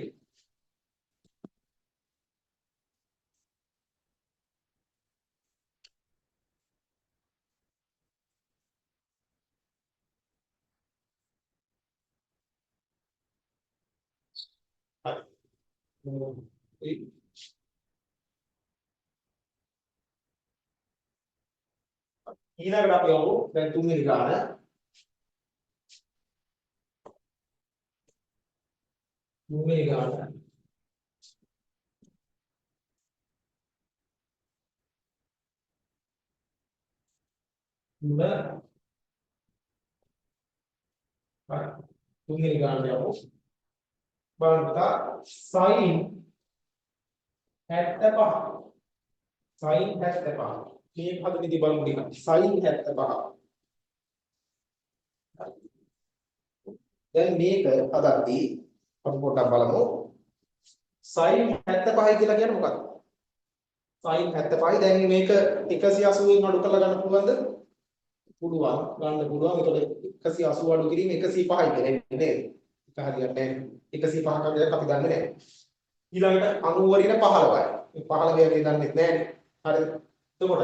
ඊළඟට අපි යමු දැන් තුන්වෙනි ගාන. තුන්වෙනි ගාන. තුන. හරි. තුන්වෙනි ගාන යමු. බලන්න sin 75. sin 75. මේ පද විදි බලමු ටිකක්. sin 75. දැන් මේක හදද්දී අපි පොඩ්ඩක් බලමු. sin 75 කියලා කියන්නේ මොකක්ද? sin 75 දැන් මේක 180න් අඩු කරලා ගන්න පුළුවන්ද? පුළුවන්. ගන්න පුළුවන්. ඒකට 180 අඩු කිරීම 105යි කියන්නේ නේද? ඒක හරියන්නේ නැහැ. 105ක් අඩුවක් අපි දන්නේ නැහැ. ඊළඟට 90 රින 15යි. මේ 15 වගේ දන්නේ නැහැ. හරිද? එතකොට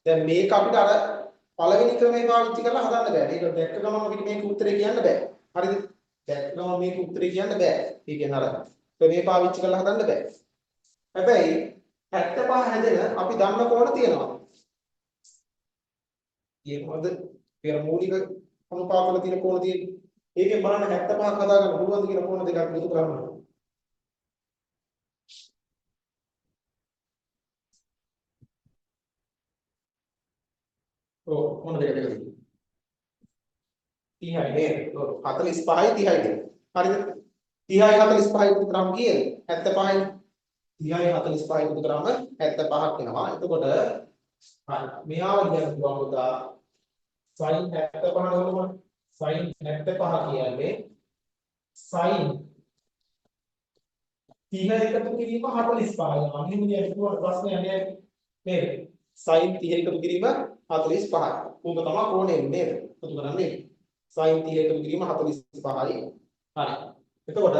දැන් මේක අපිට අර පළවෙනි ක්‍රමේ පාවිච්චි කරලා හදන්න බෑ. ඒක දැක්ක ගමන් අපිට මේක උත්තරේ කියන්න බෑ. හරිද? දැක්ක ගමන් මේක උත්තරේ කියන්න බෑ. ඒ කියන්නේ අර ක්‍රමේ පාවිච්චි කරලා හදන්න බෑ. හැබැයි 75 හැදෙන අපි දන්න කොන තියෙනවා. ඒක මොකද? පෙර මූලික අනුපාතවල තියෙන කොන තියෙන්නේ. ඒකෙන් බලන්න 75ක් හදාගන්න පුළුවන්ද කියන කොන දෙකක් එකතු කරන්න ඕනේ. ඔව් මොන දෙකද එකතු? 30යි නේද? ඔව් 45යි 30යි දෙක. හරිද? 30යි 45යි එකතු කරාම කීයද? 75යි. 30යි 45යි එකතු කරාම 75ක් එනවා. එතකොට හරි. මෙයාව කියන්න පුළුවන් පුතා sin 75 නෝනම sin 75 කියන්නේ sin 30 එකතු කිරීම 45යි. අනිත් විදිහට කියුවා ප්‍රශ්නේ යන්නේ නේද? sin 30 එකතු කිරීම 45යි. ඕක තමයි කෝණය නේද? එකතු කරන්නේ. sin 30 එකතු කිරීම 45යි. හරි. එතකොට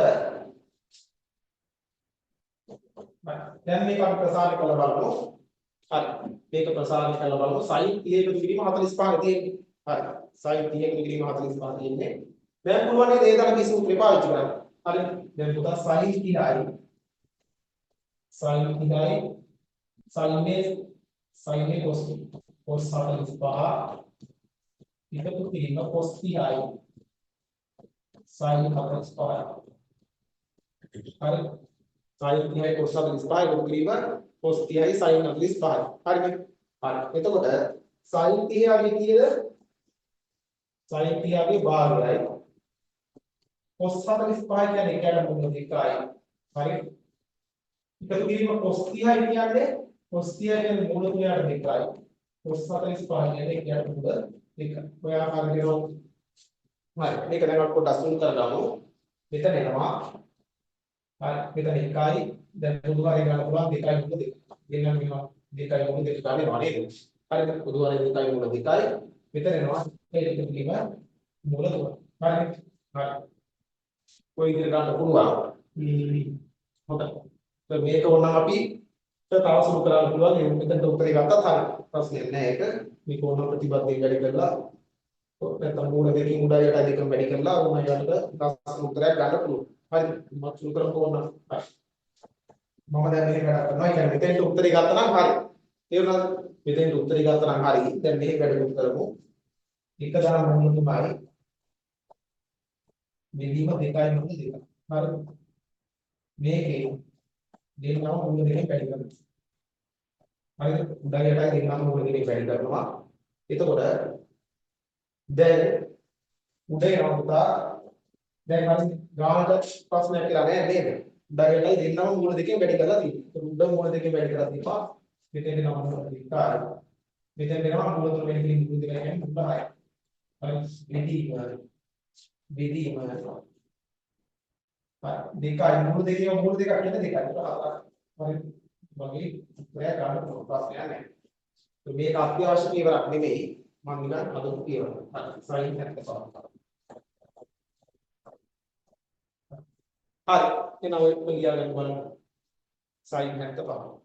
දැන් මේක අපි ප්‍රසාරණය කරලා බලමු. හරි. මේක ප්‍රසාරණය කරලා බලමු. sin 30 එකතු කිරීම 45යි තියෙන්නේ. හරි. sin 30 එකතු කිරීම 45 තියෙන්නේ. දැන් පුළුවන් නේද ඒ තරම් සූත්‍රය පාවිච්චි කරන්න. හරි. දැන් පුතා sin 30යි. sin 30යි. sin මේ cos 45 එකතු කිරීම cos 30යි. sin 45. හරි. sin 30යි cos 45 එකතු කිරීම cos 30යි sin 45. හරිනේ. හරි. එතකොට sin 30යි කීයද? sin 30යි භාගයයි. cos 45 කියන්නේ ඒකට මොන දෙකයි. හරි. එකතු කිරීම cos 30යි කියන්නේ cos 30 කියන්නේ මූල තුනට දෙකයි. cos 45 කියන්නේ ඒකට මොකද දෙක. ඔය ආකාරයට හරි. මේක දැන් අපි පොඩ්ඩක් අසුන් කරගමු. මෙතන එනවා. හරි. මෙතන 1යි. දැන් බුදුහාරේ ගන්න පුළුවන් 2යි මුල 2. දෙන්නම් මේවා 2යි මුල 2 ගන්නවා නේද? හරිද? බුදුහාරේ 2යි මුල 2යි. මෙතන එනවා ඒක කිරීම මූල 3. හරි. හරි. කොයි විදිහට ගන්න පුළුවන්? හොඳයි. මේක ඕනනම් අපි තව සුළු කරන්න පුළුවන්. මේ මෙතනට උත්තරේ ගත්තත් හරි. ප්‍රශ්නයක් නෑ ඒක. මේක ඕනනම් ප්‍රතිපදයෙන් වැඩි කරලා නැත්නම් මූල දෙකකින් උඩ යට දෙකම වැඩි කරලා ඕන යට ප්‍රශ්න උත්තරයක් ගන්න පුළුවන්. හරි මම සූත්‍ර පොන්න හරි මම දැන් මේක වැඩ කරනවා ඒ කියන්නේ මෙතෙන්ට උත්තරේ ගත්තා නම් හරි තේරුණාද මෙතෙන්ට උත්තරේ ගත්තා නම් හරි දැන් මේක වැඩ කරමු එක දාන මොන තුනයි මෙදීම 2යි මොන 2 හරි මේකේ දෙන්නම මූල දෙකෙන් වැඩි කරනවා හරිද උඩයි යටයි දෙන්නම මූල දෙකෙන් වැඩි කරනවා එතකොට දැන් උඩේ නවතා දැන් හරි ගානට ප්‍රශ්නයක් කියලා නෑ නේද උඩයි යටයි දෙන්නම මූල දෙකෙන් වැඩි කරලා තියෙනවා උඩ මූල දෙකෙන් වැඩි කරලා තියෙනවා මෙතෙන් දෙනවා මූල දෙකයි මෙතෙන් දෙනවා මූල තුන වැඩි කිරීම මූල දෙකයි කියන්නේ මුල 6යි හරි බෙදීම දෙකයි මූල දෙකේ මූල දෙකක් කියන්නේ දෙකයි හරි වගේ උත්තරය ගන්න පුළුවන් ප්‍රශ්නයක් නෑ මේක අත්‍යවශ්‍ය පියවරක් නෙමෙයි මම නිකන් හදපු පියවරක් හරි සයින් 75 හරි එහෙනම් ඔය ලියා ගන්න බලන්න සයින් 75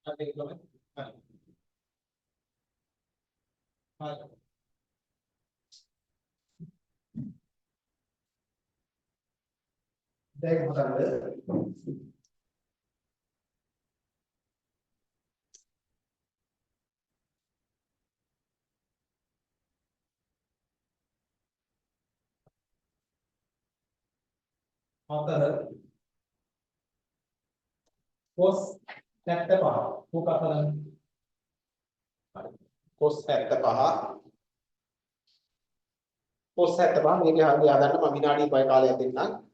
හරි ඒක තමයි හරි හරි දැන් මොකද හතර cos 75 මොකක් හදන්නේ හරි cos 75 cos 75 මේක හරිය හදන්න මම විනාඩි 5 කාලයක් දෙන්නම්